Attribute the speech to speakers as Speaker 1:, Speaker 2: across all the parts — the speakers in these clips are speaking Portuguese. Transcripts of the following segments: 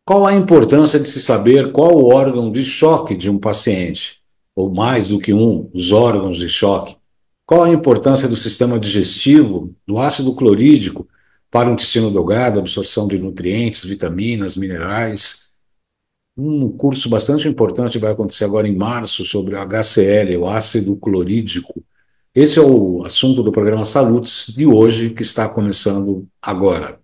Speaker 1: Qual a importância de se saber qual o órgão de choque de um paciente? Ou mais do que um, os órgãos de choque. Qual a importância do sistema digestivo, do ácido clorídrico, para o intestino delgado, absorção de nutrientes, vitaminas, minerais? Um curso bastante importante vai acontecer agora em março sobre o HCl, o ácido clorídrico. Esse é o assunto do programa Salutos de hoje, que está começando agora.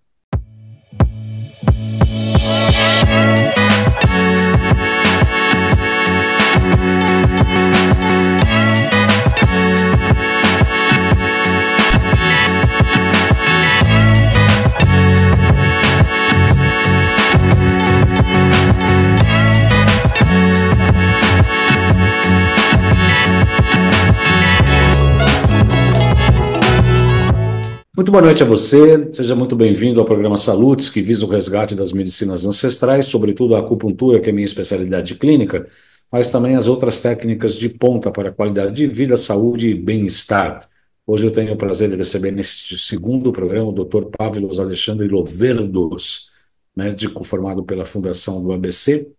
Speaker 1: Muito boa noite a você, seja muito bem-vindo ao programa Salutos, que visa o resgate das medicinas ancestrais, sobretudo a acupuntura, que é minha especialidade clínica, mas também as outras técnicas de ponta para a qualidade de vida, saúde e bem-estar. Hoje eu tenho o prazer de receber neste segundo programa o Dr. Pávilos Alexandre Loverdos, médico formado pela Fundação do ABC,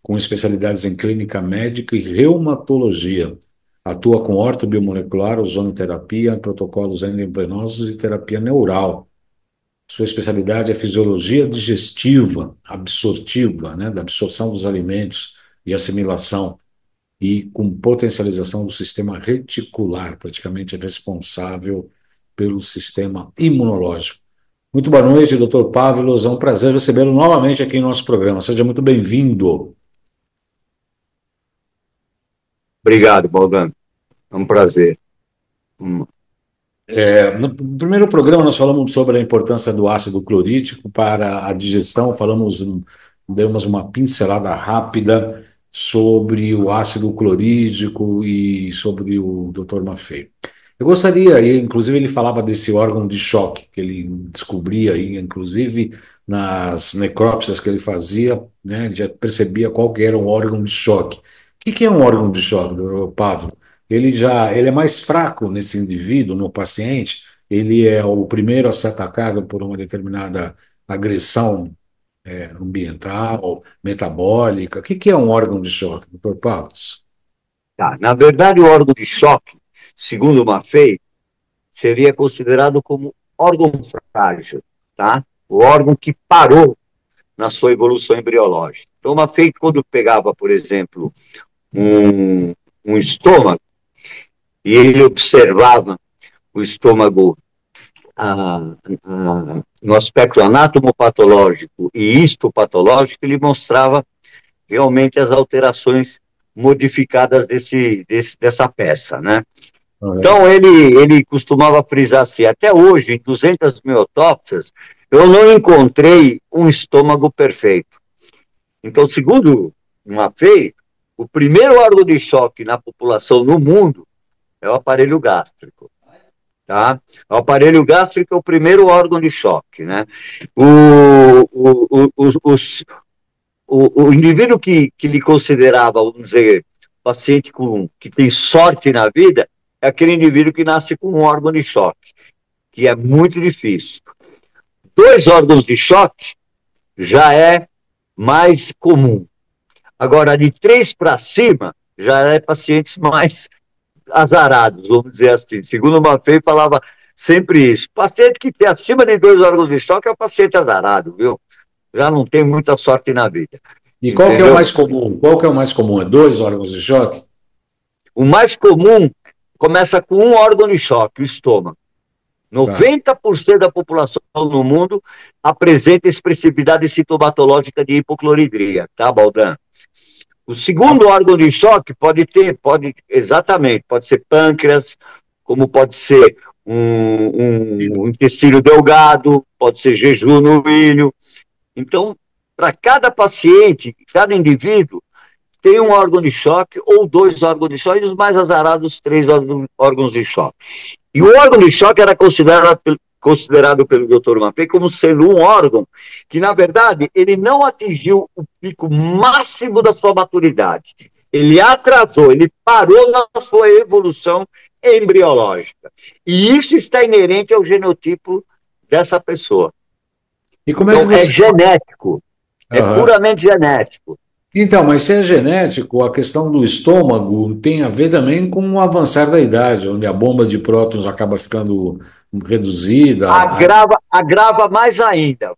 Speaker 1: com especialidades em clínica médica e reumatologia. Atua com ortobiomolecular, ozonoterapia, protocolos endovenosos e terapia neural. Sua especialidade é fisiologia digestiva, absortiva, da absorção dos alimentos e assimilação, e com potencialização do sistema reticular, praticamente responsável pelo sistema imunológico. Muito boa noite, Dr. Pávilos. É um prazer recebê-lo novamente aqui em nosso programa. Seja muito bem-vindo.
Speaker 2: Obrigado, Baldan. É um prazer.
Speaker 1: No primeiro programa nós falamos sobre a importância do ácido clorídrico para a digestão, demos uma pincelada rápida sobre o ácido clorídrico e sobre o Dr. Maffei. Eu gostaria, e inclusive ele falava desse órgão de choque, que ele descobria, e inclusive nas necrópsias que ele fazia, ele já percebia qual que era um órgão de choque. O que é um órgão de choque, doutor Pablo? Ele é mais fraco nesse indivíduo, no paciente, ele é o primeiro a ser atacado por uma determinada agressão ambiental, metabólica. O que é um órgão de choque, doutor Paulos?
Speaker 2: Tá. Na verdade, o órgão de choque, segundo o Maffei, seria considerado como órgão frágil, tá? O órgão que parou na sua evolução embriológica. Então, o Maffei, quando pegava, por exemplo, um estômago, e ele observava o estômago no aspecto anatomopatológico e histopatológico, ele mostrava realmente as alterações modificadas dessa peça, né? Então, ele costumava frisar assim, até hoje, em 200 mil autópsias, eu não encontrei um estômago perfeito. Então, segundo Maffei, o primeiro órgão de choque na população no mundo é o aparelho gástrico. Tá? O aparelho gástrico é o primeiro órgão de choque, né? O indivíduo que lhe considerava, vamos dizer, paciente que tem sorte na vida, é aquele indivíduo que nasce com um órgão de choque, que é muito difícil. 2 órgãos de choque já é mais comum. Agora, de 3 para cima, já é pacientes mais azarados, vamos dizer assim. Segundo o Maffei, falava sempre isso. Paciente que tem acima de 2 órgãos de choque é um paciente azarado, viu? Já não tem muita sorte na vida.
Speaker 1: E qual que é o mais comum? Qual que é o mais comum? É 2 órgãos de choque?
Speaker 2: O mais comum começa com um órgão de choque, o estômago. 90% da população no mundo apresenta expressividade sintomatológica de hipocloridria, tá, Baldan? O segundo órgão de choque pode ser pâncreas, como pode ser um intestino delgado, pode ser jejum no milho. Então, para cada paciente, cada indivíduo, tem um órgão de choque ou 2 órgãos de choque, e os mais azarados, 3 órgãos de choque. E o órgão de choque era considerado pelo Dr. Maffei como sendo um órgão que, na verdade, ele não atingiu o pico máximo da sua maturidade. Ele atrasou, ele parou na sua evolução embriológica. E isso está inerente ao genotipo dessa pessoa.
Speaker 1: E como
Speaker 2: então,
Speaker 1: é que você
Speaker 2: genético. É puramente genético.
Speaker 1: Então, mas se é genético, a questão do estômago tem a ver também com o avançar da idade, onde a bomba de prótons acaba ficando reduzida.
Speaker 2: Agrava mais ainda.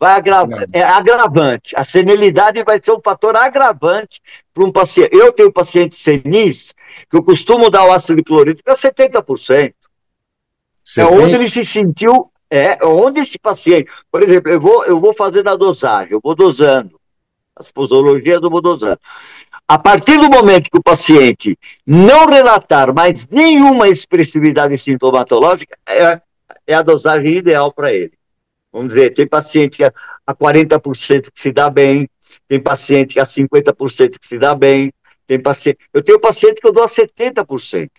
Speaker 2: É agravante. A senilidade vai ser um fator agravante para um paciente. Eu tenho pacientes senis que eu costumo dar o ácido clorídrico a 70%.
Speaker 1: Você
Speaker 2: É onde
Speaker 1: tem...
Speaker 2: ele se sentiu, onde esse paciente, por exemplo, eu vou fazendo a dosagem, eu vou dosando, as posologias eu vou dosando. A partir do momento que o paciente não relatar mais nenhuma expressividade sintomatológica, é a dosagem ideal para ele. Vamos dizer, tem paciente a 40% que se dá bem, tem paciente a 50% que se dá bem, eu tenho paciente que eu dou a 70%.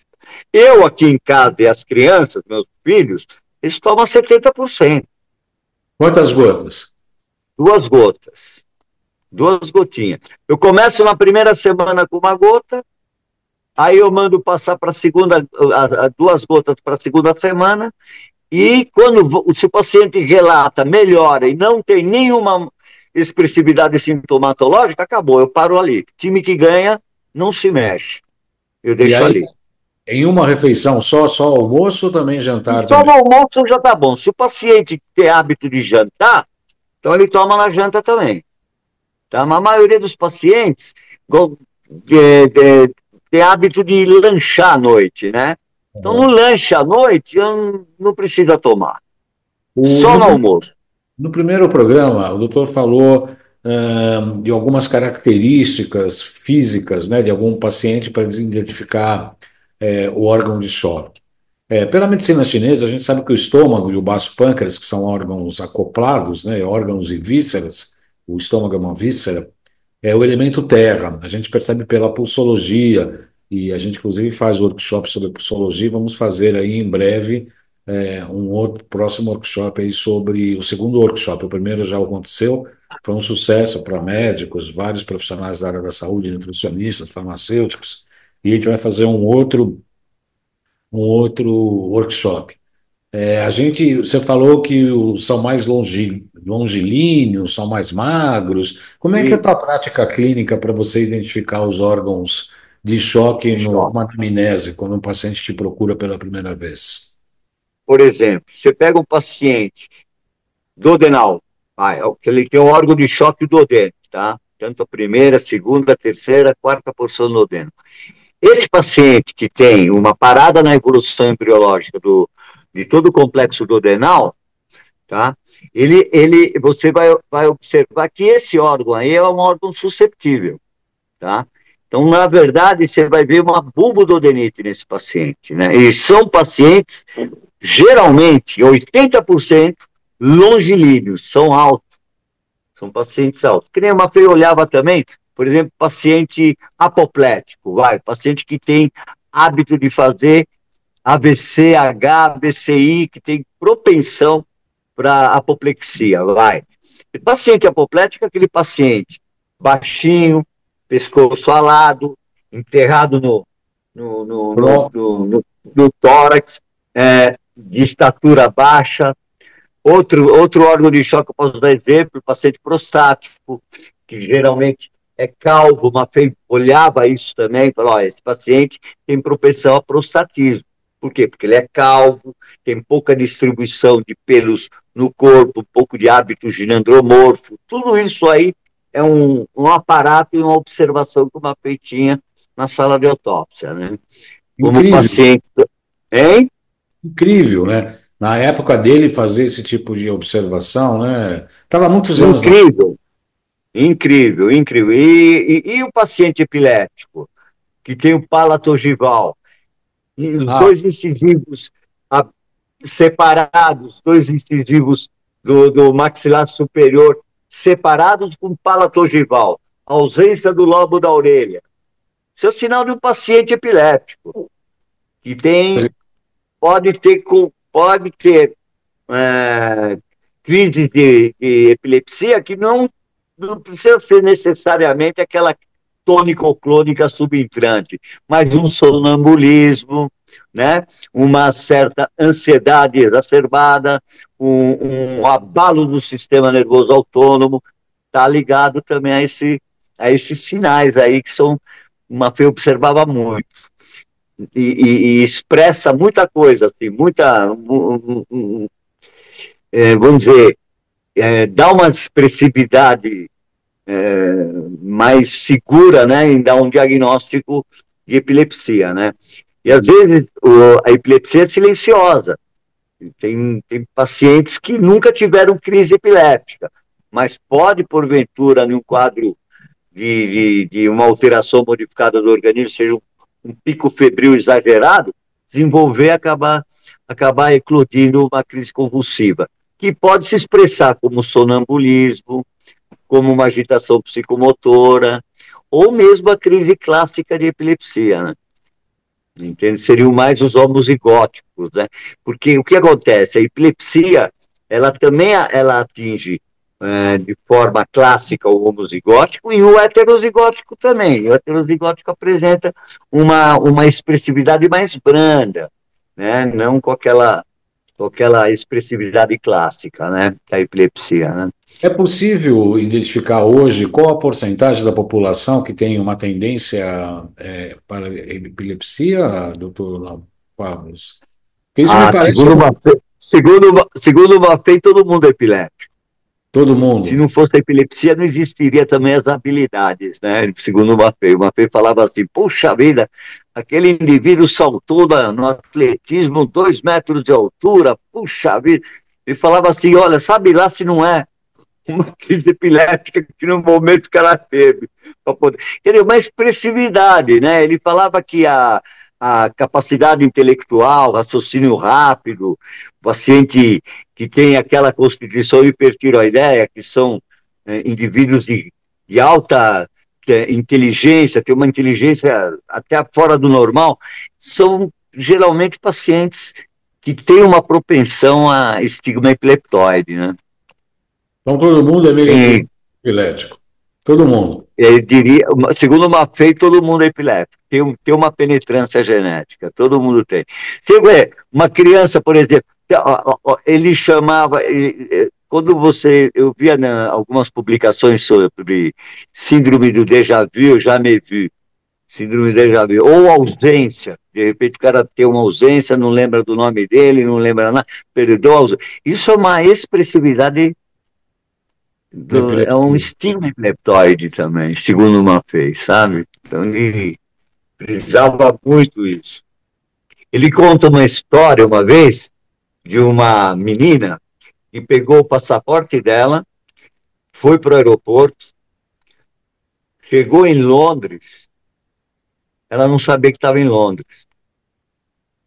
Speaker 2: Eu aqui em casa e as crianças, meus filhos, eles tomam 70%.
Speaker 1: Quantas gotas?
Speaker 2: 2 gotas. 2 gotinhas. Eu começo na primeira semana com 1 gota, aí eu mando passar para a segunda, 2 gotas para a segunda semana, e se o paciente relata, melhora e não tem nenhuma expressividade sintomatológica, acabou, eu paro ali. Time que ganha não se mexe. Eu
Speaker 1: E
Speaker 2: deixo
Speaker 1: aí,
Speaker 2: ali.
Speaker 1: em uma refeição só almoço ou também jantar
Speaker 2: Só no
Speaker 1: também?
Speaker 2: almoço já tá bom. Se o paciente tem hábito de jantar, então ele toma na janta também. Tá? Mas a maioria dos pacientes tem hábito de lanchar à noite, né? Então, no lanche à noite, não precisa tomar.
Speaker 1: O,
Speaker 2: Só
Speaker 1: no,
Speaker 2: no almoço.
Speaker 1: no primeiro programa, o doutor falou de algumas características físicas, né, de algum paciente para identificar o órgão de choque. Pela medicina chinesa, a gente sabe que o estômago e o baço pâncreas, que são órgãos acoplados, né, órgãos e vísceras, o estômago é uma víscera, é o elemento terra. A gente percebe pela pulsologia, e a gente inclusive faz workshop sobre pulsologia. Vamos fazer aí em breve um outro próximo workshop aí sobre o segundo workshop. O primeiro já aconteceu, foi um sucesso para médicos, vários profissionais da área da saúde, nutricionistas, farmacêuticos, e a gente vai fazer um outro workshop. Você falou que são mais longilíneos, são mais magros. Como é que é a
Speaker 2: E
Speaker 1: tua prática clínica para você identificar os órgãos de choque
Speaker 2: choque.
Speaker 1: numa anamnese, quando um paciente te procura pela primeira vez?
Speaker 2: Por exemplo, você pega um paciente duodenal, ele tem o órgão de choque duodeno, tá? Tanto a primeira, segunda, terceira, quarta porção do duodeno. Esse paciente que tem uma parada na evolução embriológica de todo o complexo duodenal, tá? Você vai observar que esse órgão aí é um órgão susceptível, tá? Então, na verdade, você vai ver uma bulboduodenite nesse paciente, né? E são pacientes, geralmente, 80% longilíneos, são altos, são pacientes altos. Que nem uma Mafei olhava também, por exemplo, paciente apoplético, paciente que tem hábito de fazer AVC-H, AVCI, que tem propensão para apoplexia, Paciente apoplético é aquele paciente baixinho, pescoço alado, enterrado no tórax, de estatura baixa. Outro órgão de choque, eu posso dar exemplo, paciente prostático, que geralmente é calvo, mas olhava isso também, falou, esse paciente tem propensão a prostatismo. Por quê? Porque ele é calvo, tem pouca distribuição de pelos no corpo, um pouco de hábito ginandromorfo. Tudo isso aí é um aparato e uma observação que o Mafei tinha na sala de autópsia, né? Como
Speaker 1: Incrível,
Speaker 2: paciente... Hein?
Speaker 1: incrível, né? Na época dele fazer esse tipo de observação, né? Estava muitos anos na.
Speaker 2: Incrível, incrível, incrível. E o paciente epilético, que tem o palato ogival, e os
Speaker 1: Ah,
Speaker 2: dois incisivos separados, dois incisivos do maxilar superior separados com palato ogival, ausência do lobo da orelha. Isso é sinal de um paciente epiléptico, que pode ter crises de epilepsia que não precisa ser necessariamente aquela tônico-clônica subentrante, mas um sonambulismo, né? Uma certa ansiedade exacerbada, um abalo do sistema nervoso autônomo, está ligado também a esses sinais aí que são, o Maffei observava muito. E expressa muita coisa, assim, vamos dizer, dá uma expressividade mais segura, né, em dar um diagnóstico de epilepsia, né? E às vezes a epilepsia é silenciosa. Tem pacientes que nunca tiveram crise epiléptica, mas pode, porventura, num quadro de uma alteração modificada do organismo, seja um pico febril exagerado, desenvolver, acabar eclodindo uma crise convulsiva, que pode se expressar como sonambulismo, como uma agitação psicomotora, ou mesmo a crise clássica de epilepsia, né? Entende? Seriam mais os homozigóticos, né? Porque o que acontece? A epilepsia, ela também ela atinge de forma clássica o homozigótico e o heterozigótico também. O heterozigótico apresenta uma expressividade mais branda, né? Não com aquela expressividade clássica, né? Da epilepsia, né?
Speaker 1: É possível identificar hoje qual a porcentagem da população que tem uma tendência para epilepsia, doutor Pavlos? Porque isso me parece
Speaker 2: Segundo o Maffei, todo mundo é epiléptico.
Speaker 1: todo
Speaker 2: Se
Speaker 1: mundo.
Speaker 2: não fosse a epilepsia, não existiria também as habilidades, né? Segundo o Maffei. O Maffei falava assim, puxa vida, aquele indivíduo saltou no atletismo 2 metros de altura, puxa vida. Ele falava assim, olha, sabe lá se não é uma crise epiléptica que no momento que ela teve. Quer dizer, uma expressividade, né? Ele falava que a capacidade intelectual, raciocínio rápido, o paciente que tem aquela constituição hipertiroideia, que são indivíduos de alta inteligência, tem uma inteligência até fora do normal, são geralmente pacientes que têm uma propensão a estigma epileptoide, né?
Speaker 1: Então todo mundo é meio
Speaker 2: Tem,
Speaker 1: epilético. Todo mundo.
Speaker 2: eu diria, segundo o Maffei, todo mundo é epiléptico. Tem uma penetrância genética, todo mundo tem. Você vê, uma criança, por exemplo, ele chamava, quando eu via algumas publicações sobre síndrome do déjà vu, jamais vu, síndrome do déjà vu, ou ausência, de repente o cara tem uma ausência, não lembra do nome dele, não lembra nada, perdeu a ausência. Isso é uma expressividade é um
Speaker 1: Epilepsia.
Speaker 2: estigma epileptoide também, segundo o Maffei, sabe? Então ele precisava muito isso. Ele conta uma história uma vez de uma menina que pegou o passaporte dela, foi para o aeroporto, chegou em Londres, ela não sabia que estava em Londres.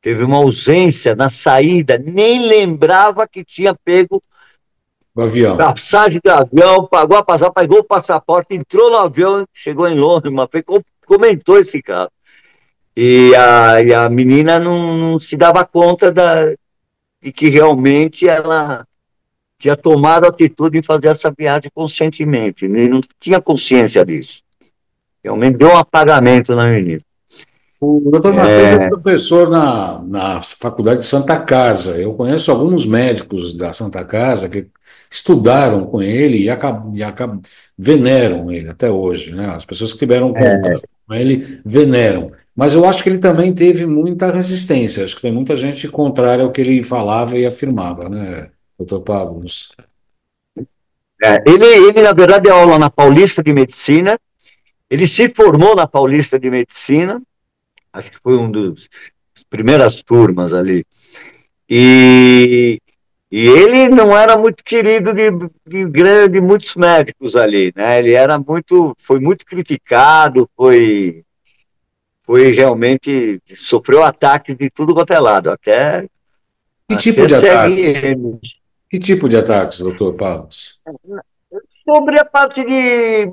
Speaker 2: Teve uma ausência na saída, nem lembrava que tinha pego
Speaker 1: O avião.
Speaker 2: passagem do avião, pagou a passagem, pegou o passaporte, entrou no avião, chegou em Londres, mas comentou esse caso. E a menina não se dava conta de que realmente ela tinha tomado atitude em fazer essa viagem conscientemente, e não tinha consciência disso. Realmente deu um apagamento na menina.
Speaker 1: O doutor Maffei foi professor na Faculdade de Santa Casa. Eu conheço alguns médicos da Santa Casa que estudaram com ele e veneram ele até hoje, né? As pessoas que tiveram contato com ele veneram. Mas eu acho que ele também teve muita resistência. Acho que tem muita gente contrária ao que ele falava e afirmava, né, doutor Pavlos?
Speaker 2: Ele, na verdade, deu aula na Paulista de Medicina, ele se formou na Paulista de Medicina, acho que foi das primeiras turmas ali. E ele não era muito querido de muitos médicos ali, né? Ele foi muito criticado, foi realmente, sofreu ataques de tudo quanto é lado,
Speaker 1: Que tipo
Speaker 2: até
Speaker 1: de
Speaker 2: segue
Speaker 1: ataques?
Speaker 2: ele.
Speaker 1: Que tipo de ataques, doutor Pavlos?
Speaker 2: Sobre a parte de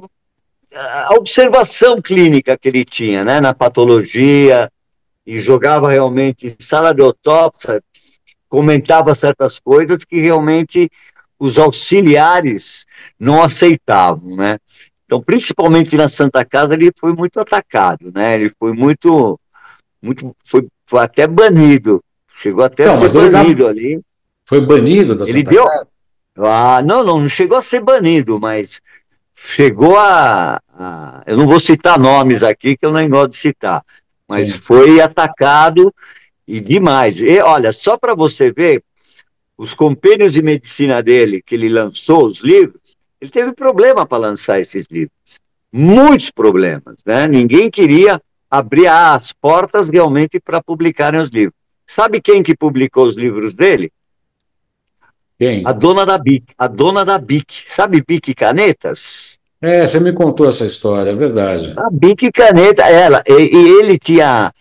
Speaker 2: a observação clínica que ele tinha, né, na patologia, e jogava realmente em sala de autópsia, comentava certas coisas que realmente os auxiliares não aceitavam, né? Então, principalmente na Santa Casa, ele foi muito atacado, né? Ele foi foi até banido, chegou até a
Speaker 1: Não,
Speaker 2: ser
Speaker 1: mas ele
Speaker 2: banido ali.
Speaker 1: foi banido da
Speaker 2: Ele
Speaker 1: Santa
Speaker 2: deu,
Speaker 1: Casa?
Speaker 2: não chegou a ser banido, mas chegou eu não vou citar nomes aqui, que eu nem gosto de citar, mas
Speaker 1: sim.
Speaker 2: foi atacado e demais. E olha, só para você ver, os compêndios de medicina dele, que ele lançou os livros, ele teve problema para lançar esses livros. Muitos problemas, né? Ninguém queria abrir as portas realmente para publicarem os livros. Sabe quem que publicou os livros dele? A
Speaker 1: Quem?
Speaker 2: dona da Bic, a dona da Bic. Sabe Bic Canetas?
Speaker 1: É, você me contou essa história, é verdade.
Speaker 2: A Bic Caneta, ela. E ele tinha,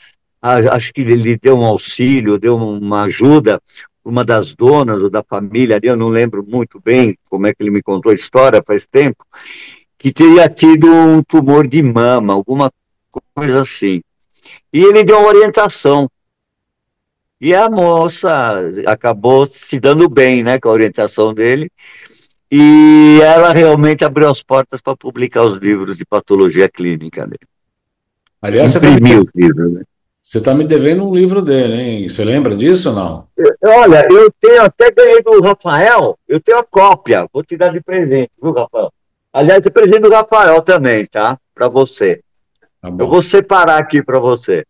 Speaker 2: acho que ele deu um auxílio, deu uma ajuda, uma das donas ou da família ali, eu não lembro muito bem como é que ele me contou a história faz tempo, que teria tido um tumor de mama, alguma coisa assim. E ele deu uma orientação. E a moça acabou se dando bem, né, com a orientação dele. E ela realmente abriu as portas para publicar os livros de patologia clínica dele.
Speaker 1: Aliás,
Speaker 2: Imprimir os livros, né?
Speaker 1: você tá me devendo um livro dele, hein? Você lembra disso ou não?
Speaker 2: Olha, eu tenho até ganhei do Rafael, eu tenho a cópia, vou te dar de presente, viu, Rafael? Aliás, é presente do Rafael também, tá? Para você.
Speaker 1: Tá
Speaker 2: Eu vou
Speaker 1: bom.
Speaker 2: separar aqui para você.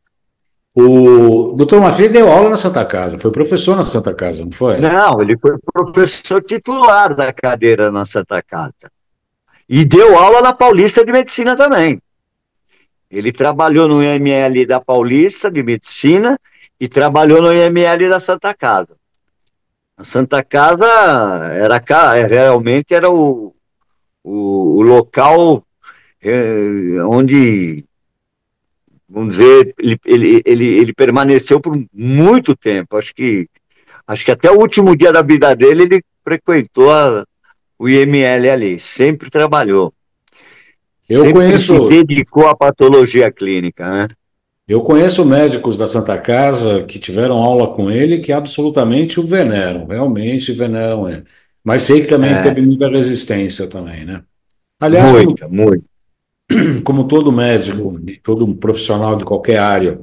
Speaker 1: O doutor Mafia deu aula na Santa Casa, foi professor na Santa Casa, não foi?
Speaker 2: Não, ele foi professor titular da cadeira na Santa Casa. E deu aula na Paulista de Medicina também. Ele trabalhou no IML da Paulista de Medicina e trabalhou no IML da Santa Casa. A Santa Casa realmente era o local onde, vamos dizer, ele permaneceu por muito tempo. Acho que até o último dia da vida dele ele frequentou o IML ali, sempre trabalhou,
Speaker 1: Eu
Speaker 2: sempre se
Speaker 1: conheço,
Speaker 2: dedicou à patologia clínica, né?
Speaker 1: eu conheço médicos da Santa Casa que tiveram aula com ele que absolutamente o veneram, realmente veneram ele. Mas sei que também
Speaker 2: É,
Speaker 1: teve muita resistência também, né? Aliás,
Speaker 2: muita, muita.
Speaker 1: como todo médico, e todo profissional de qualquer área,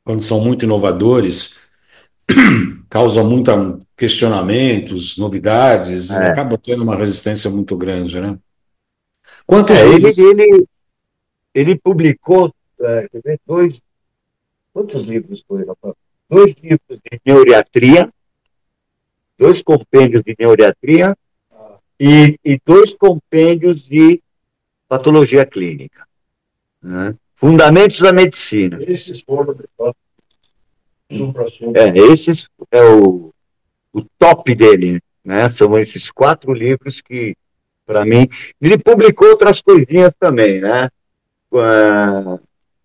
Speaker 1: quando são muito inovadores, causa muita questionamentos, novidades e
Speaker 2: É.
Speaker 1: acaba tendo uma resistência muito grande, né? Quantos
Speaker 2: É,
Speaker 1: livros?
Speaker 2: ele publicou, quer ver, quantos livros foi, Rafael? Dois livros de neuriatria, dois compêndios de neuriatria e dois compêndios de patologia clínica, né? Fundamentos da medicina. Esses foram esses é o top dele, né? São esses quatro livros que, para mim, ele publicou outras coisinhas também, né? Uh,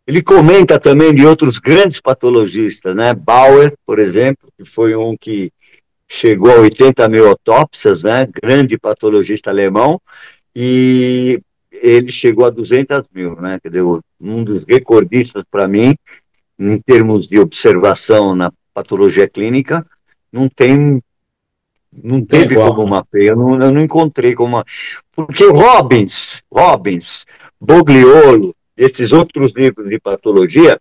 Speaker 2: Ele comenta também de outros grandes patologistas, né? Bauer, por exemplo, que foi um que chegou a 80 mil autópsias, né? Grande patologista alemão, e ele chegou a 200 mil, né? Quer dizer, um dos recordistas para mim, em termos de observação na patologia clínica, não tem, não
Speaker 1: Não tem
Speaker 2: teve
Speaker 1: igual,
Speaker 2: como
Speaker 1: né?
Speaker 2: uma eu não encontrei como uma, porque Robbins, Bogliolo, esses outros livros de patologia,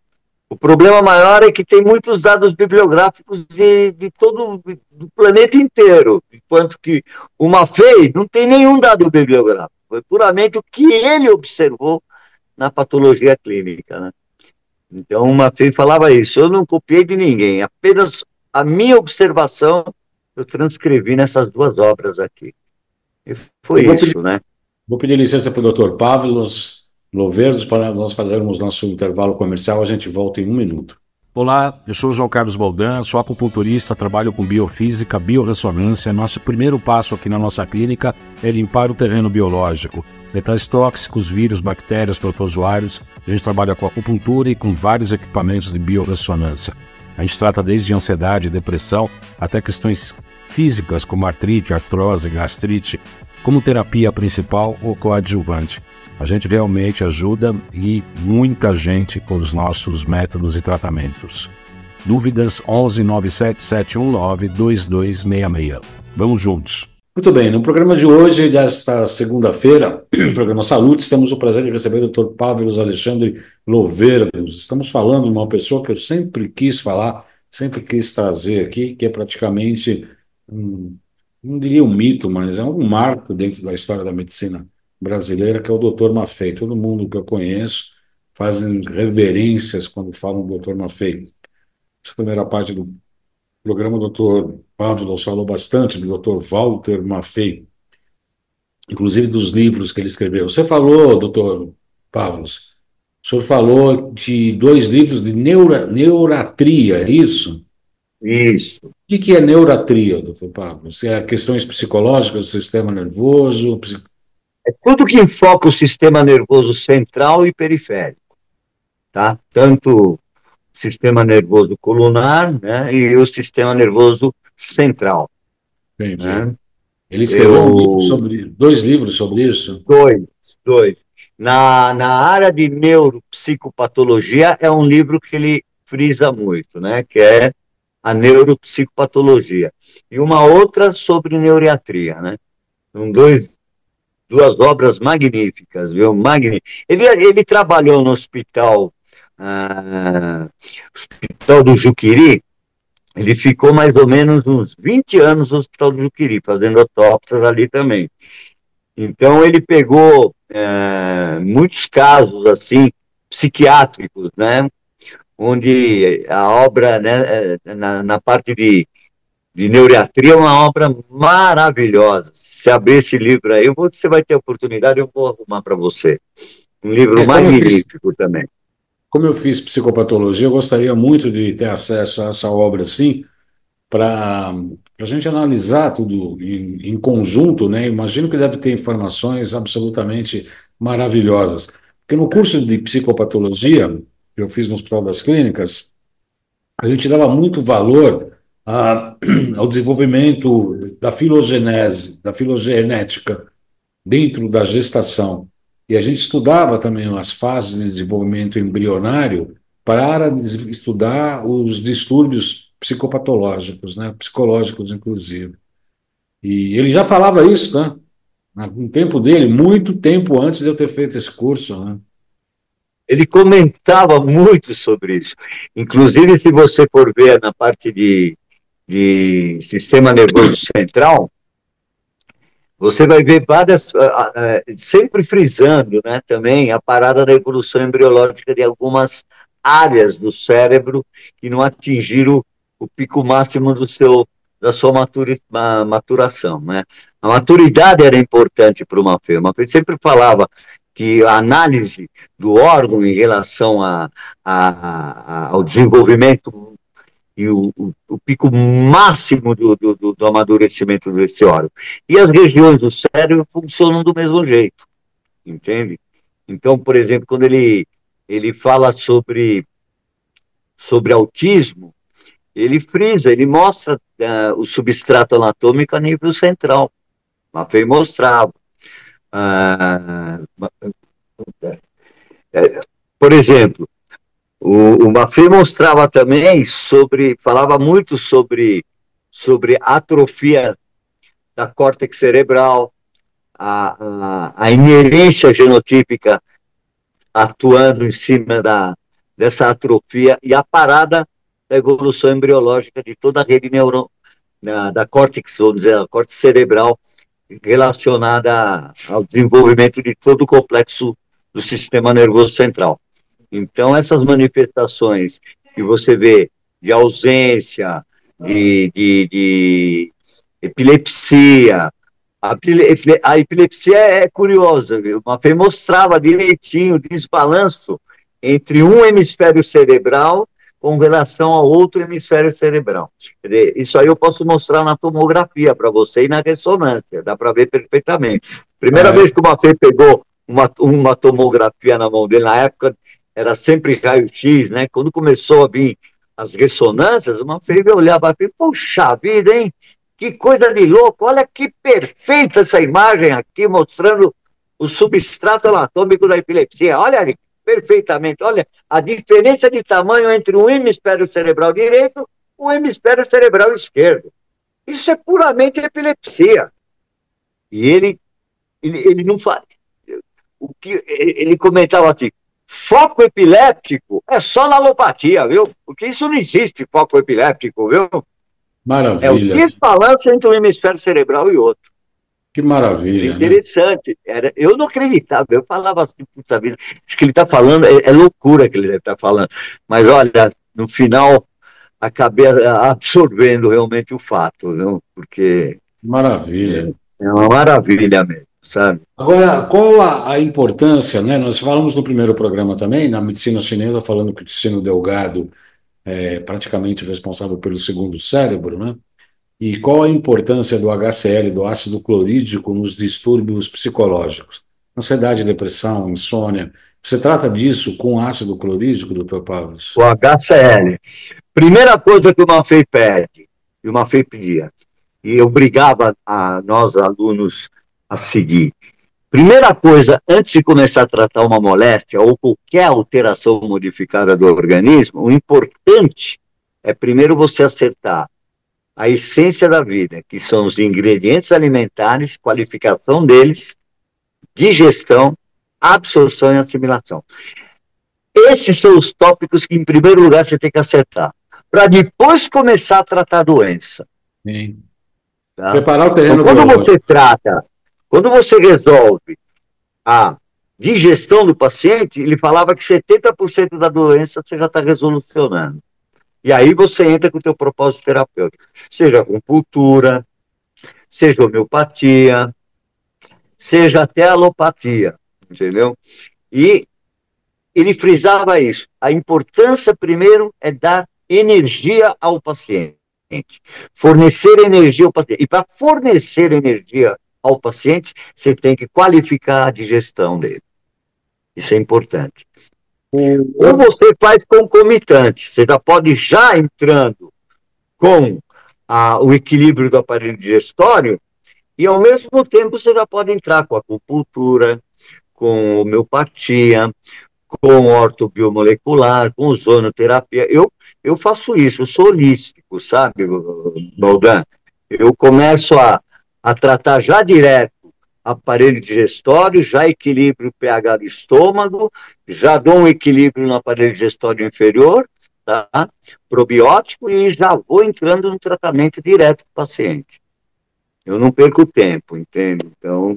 Speaker 2: o problema maior é que tem muitos dados bibliográficos de todo do planeta inteiro, enquanto que o Maffei não tem nenhum dado bibliográfico. Foi puramente o que ele observou na patologia clínica, né? Então, o Maffei falava isso. Eu não copiei de ninguém, apenas a minha observação eu transcrevi nessas duas obras aqui. E
Speaker 1: Eu
Speaker 2: foi isso, né?
Speaker 1: vou pedir licença para o doutor Pavlos Louverdes para nós fazermos nosso intervalo comercial. A gente volta em um minuto.
Speaker 3: Olá, eu sou o João Carlos Baldan, sou acupunturista, trabalho com biofísica, biorressonância. Nosso primeiro passo aqui na nossa clínica é limpar o terreno biológico. Metais tóxicos, vírus, bactérias, protozoários. A gente trabalha com acupuntura e com vários equipamentos de biorressonância. A gente trata desde ansiedade, depressão, até questões físicas como artrite, artrose, gastrite, como terapia principal ou coadjuvante. A gente realmente ajuda e muita gente com os nossos métodos e tratamentos. Dúvidas 11 97 719 2266. Vamos juntos.
Speaker 1: Muito bem, no programa de hoje, desta segunda-feira, no programa Saúde, temos o prazer de receber o Dr. Pavlos Alexandre Louverdes. Estamos falando de uma pessoa que eu sempre quis falar, sempre quis trazer aqui, que é praticamente, não diria um mito, mas é um marco dentro da história da medicina brasileira, que é o Dr. Maffei. Todo mundo que eu conheço fazem reverências quando falam do Dr. Maffei. Essa primeira parte do programa, o Dr. Pavlos falou bastante do Dr. Walter Maffei, inclusive dos livros que ele escreveu. Você falou, doutor Pavlos, o senhor falou de dois livros de neuratria, é isso?
Speaker 2: Isso.
Speaker 1: O que é neuratria, doutor Pavlos? É questões psicológicas do sistema nervoso?
Speaker 2: É tudo que enfoca o sistema nervoso central e periférico, tá? Tanto o sistema nervoso colunar, né, e o sistema nervoso central,
Speaker 1: Entendi.
Speaker 2: né?
Speaker 1: Ele escreveu um livro
Speaker 2: Eu,
Speaker 1: sobre, dois livros sobre isso?
Speaker 2: dois, dois. Na área de neuropsicopatologia é um livro que ele frisa muito, né? Que é a neuropsicopatologia. E uma outra sobre neuriatria, né? São duas obras magníficas, viu? Ele trabalhou no hospital do Juqueri. Ele ficou mais ou menos uns 20 anos no Hospital do Juqueri, fazendo autópsias ali também. Então, ele pegou muitos casos, assim, psiquiátricos, né? Onde a obra, né, na parte de neuriatria, é uma obra maravilhosa. Se abrir esse livro aí, você vai ter oportunidade, eu vou arrumar para você. Um livro
Speaker 1: É,
Speaker 2: magnífico também.
Speaker 1: como eu fiz psicopatologia, eu gostaria muito de ter acesso a essa obra assim, para a gente analisar tudo em conjunto, né? Imagino que deve ter informações absolutamente maravilhosas. Porque no curso de psicopatologia que eu fiz no Hospital das Clínicas, a gente dava muito valor ao desenvolvimento da filogenese, da filogenética dentro da gestação. E a gente estudava também as fases de desenvolvimento embrionário para estudar os distúrbios psicopatológicos, né? Psicológicos, inclusive. E ele já falava isso, né? No tempo dele, muito tempo antes de eu ter feito esse curso, né?
Speaker 2: Ele comentava muito sobre isso. Inclusive, se você for ver na parte de sistema nervoso central, você vai ver várias, sempre frisando, né, também a parada da evolução embriológica de algumas áreas do cérebro que não atingiram o pico máximo da sua maturação, né? A maturidade era importante para o Maffei. O Maffei sempre falava que a análise do órgão em relação ao desenvolvimento e o pico máximo do amadurecimento desse órgão. E as regiões do cérebro funcionam do mesmo jeito, entende? Então, por exemplo, quando ele fala sobre autismo, ele frisa, ele mostra o substrato anatômico a nível central. Maffei mostrava. Ah, por exemplo, o Maffei mostrava também falava muito sobre atrofia da córtex cerebral, a inerência genotípica atuando em cima dessa atrofia e a parada da evolução embriológica de toda a rede da córtex, vamos dizer, a córtex cerebral relacionada ao desenvolvimento de todo o complexo do sistema nervoso central. Então, essas manifestações que você vê de ausência, de epilepsia, a epilepsia é curiosa, viu? O Maffei mostrava direitinho o desbalanço entre um hemisfério cerebral com relação ao outro hemisfério cerebral. Quer dizer, isso aí eu posso mostrar na tomografia para você e na ressonância, dá para ver perfeitamente. Primeira vez que o Maffei pegou uma tomografia na mão dele, na época era sempre raio-x, né? Quando começou a vir as ressonâncias, o Maffei olhava e falava, puxa vida, hein? Que coisa de louco, olha que perfeita essa imagem aqui, mostrando o substrato anatômico da epilepsia. Olha ali, perfeitamente. Olha a diferença de tamanho entre o hemisfério cerebral direito e o hemisfério cerebral esquerdo. Isso é puramente epilepsia. E ele não faz. O que ele comentava assim, foco epiléptico é só na alopatia, viu? Porque isso não existe, foco epiléptico, viu? É o
Speaker 1: Maravilha.
Speaker 2: desbalanço entre um hemisfério cerebral e outro.
Speaker 1: Que
Speaker 2: Era
Speaker 1: maravilha, né?
Speaker 2: interessante. Eu não acreditava, eu falava assim, puta vida, acho que ele está falando, é loucura que ele deve estar falando. Mas olha, no final acabei absorvendo realmente o fato, viu? Porque
Speaker 1: Maravilha.
Speaker 2: é uma maravilha mesmo, sabe?
Speaker 1: Agora, qual a importância, né? Nós falamos no primeiro programa também, na medicina chinesa, falando que o intestino delgado é praticamente responsável pelo segundo cérebro, né? E qual a importância do HCl, do ácido clorídrico, nos distúrbios psicológicos? Ansiedade, depressão, insônia. Você trata disso com ácido clorídrico, doutor
Speaker 2: O
Speaker 1: Pavlos?
Speaker 2: HCl. Primeira coisa que o Manfei pede, e o Manfei pedia, e obrigava a nós, alunos, a seguir. Primeira coisa, antes de começar a tratar uma moléstia ou qualquer alteração modificada do organismo, o importante é primeiro você acertar a essência da vida, que são os ingredientes alimentares, qualificação deles, digestão, absorção e assimilação. Esses são os tópicos que, em primeiro lugar, você tem que acertar, para depois começar a tratar a doença.
Speaker 1: Sim.
Speaker 2: Tá?
Speaker 1: Preparar o
Speaker 2: Então,
Speaker 1: terreno biológico.
Speaker 2: quando você resolve a digestão do paciente, ele falava que 70% da doença você já está resolucionando. E aí você entra com o teu propósito terapêutico, seja acupuntura, seja homeopatia, seja até alopatia, entendeu? E ele frisava isso. A importância, primeiro, é dar energia ao paciente. Fornecer energia ao paciente. E para fornecer energia ao paciente, você tem que qualificar a digestão dele. Isso é importante. Ou você faz concomitante. Você já pode já entrando com o equilíbrio do aparelho digestório e, ao mesmo tempo, você já pode entrar com acupuntura, com homeopatia, com ortobiomolecular, com ozonoterapia. Eu faço isso, eu sou holístico, sabe, Baldan? Eu começo a tratar já direto aparelho digestório, já equilíbrio o pH do estômago, já dou um equilíbrio no aparelho digestório inferior, tá? Probiótico, e já vou entrando no tratamento direto com o paciente. Eu não perco tempo, entende? Então,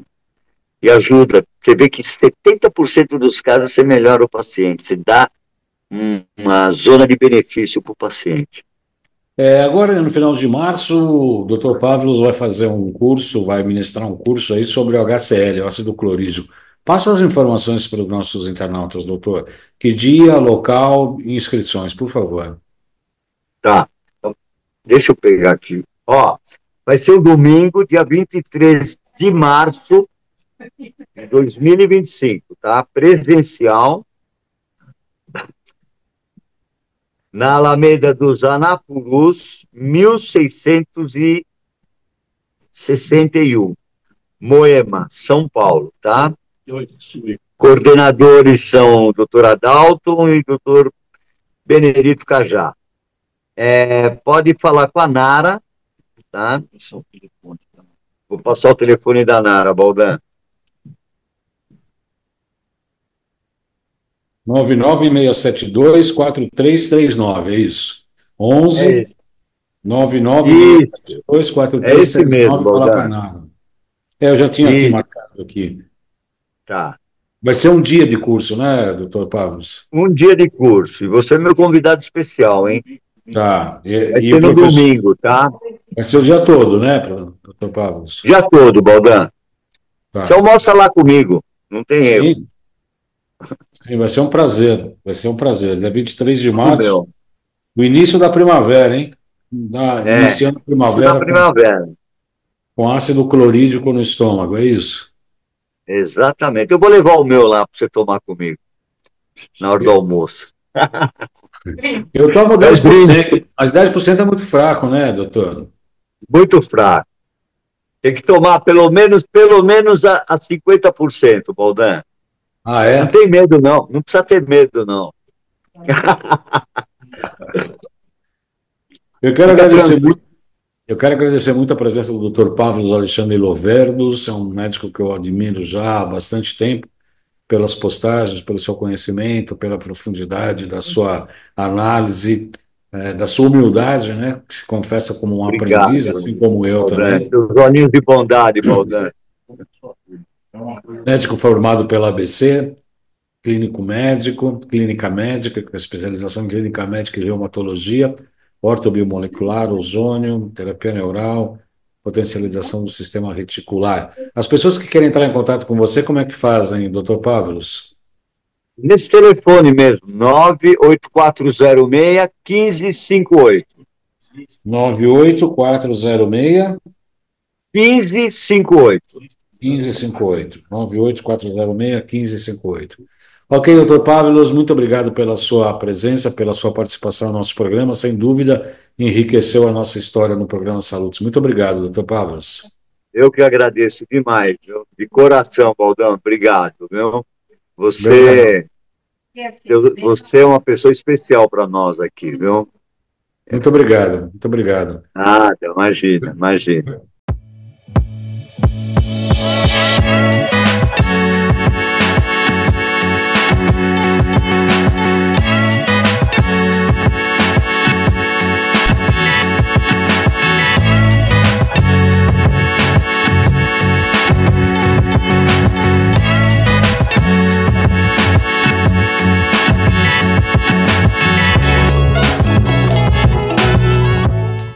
Speaker 2: e ajuda. Você vê que 70% dos casos você melhora o paciente, você dá uma zona de benefício para o paciente.
Speaker 1: Agora, no final de março, o Dr. Pavlos vai fazer um curso, vai ministrar um curso aí sobre o HCl, o ácido clorídrico. Passa as informações para os nossos internautas, doutor. Que dia, local e inscrições, por favor.
Speaker 2: Tá. Então, deixa eu pegar aqui. Ó, vai ser o domingo, dia 23 de março de 2025, tá? Presencial, na Alameda dos Anapurus, 1661, Moema, São Paulo, tá? Coordenadores são o doutor Adalton e o doutor Benedito Cajá. Pode falar com a Nara, tá? Vou passar o telefone da Nara, Baldan.
Speaker 1: 996724339, é isso. 11
Speaker 2: Isso.
Speaker 1: 996724339,
Speaker 2: É esse mesmo,
Speaker 1: fala com a
Speaker 2: Baldan.
Speaker 1: Nara. Eu já tinha aqui
Speaker 2: Isso,
Speaker 1: marcado aqui.
Speaker 2: tá.
Speaker 1: Vai ser um dia de curso, né, doutor Pavlos?
Speaker 2: Um dia de curso. E você é meu convidado especial, hein?
Speaker 1: Tá.
Speaker 2: Vai
Speaker 1: E o
Speaker 2: ser no
Speaker 1: professor
Speaker 2: domingo, tá?
Speaker 1: vai ser o dia todo, né, doutor Pavlos?
Speaker 2: Dia todo, Baldan. Você
Speaker 1: Tá.
Speaker 2: almoça lá comigo. Não tem erro.
Speaker 1: Sim, sim, vai ser um prazer. Vai ser um prazer. Dia 23 de
Speaker 2: Tudo
Speaker 1: março,
Speaker 2: meu.
Speaker 1: o início da primavera, hein? Iniciando a
Speaker 2: Isso na
Speaker 1: primavera
Speaker 2: primavera.
Speaker 1: com ácido clorídrico no estômago, é isso?
Speaker 2: Exatamente. Eu vou levar o meu lá para você tomar comigo, na hora do almoço.
Speaker 1: Eu tomo
Speaker 2: É o brinde.
Speaker 1: 10%, mas 10% é muito fraco, né, doutor?
Speaker 2: Muito fraco. Tem que tomar pelo menos a 50%, Baldan.
Speaker 1: Ah,
Speaker 2: Não
Speaker 1: é?
Speaker 2: tem medo, não. Não precisa ter medo, não.
Speaker 1: Eu quero
Speaker 2: Fica
Speaker 1: agradecer
Speaker 2: tranquilo.
Speaker 1: muito. Eu quero agradecer muito a presença do Dr. Pavlos Alexandre Loverdos, é um médico que eu admiro já há bastante tempo, pelas postagens, pelo seu conhecimento, pela profundidade da sua análise, da sua humildade, né? Que se confessa como um aprendiz,
Speaker 2: Obrigado,
Speaker 1: assim como eu
Speaker 2: Baldan.
Speaker 1: também.
Speaker 2: Seus olhinhos de bondade, Baldan.
Speaker 1: Médico formado pela ABC, clínico médico, clínica médica, com especialização em clínica médica e reumatologia, ortobiomolecular, ozônio, terapia neural, potencialização do sistema reticular. As pessoas que querem entrar em contato com você, como é que fazem, doutor Pavlos?
Speaker 2: Nesse telefone mesmo, 98406-1558.
Speaker 1: 98406
Speaker 2: 1558.
Speaker 1: 1558. 98406 1558. Ok, doutor Pavlos, muito obrigado pela sua presença, pela sua participação no nosso programa. Sem dúvida, enriqueceu a nossa história no programa Salutos. Muito obrigado, doutor Pavlos.
Speaker 2: Eu que agradeço demais, viu? De coração, Baldão, obrigado, viu?
Speaker 1: Obrigado.
Speaker 2: Você é uma pessoa especial para nós aqui, viu?
Speaker 1: Muito obrigado, muito obrigado.
Speaker 2: Nada, imagina, imagina.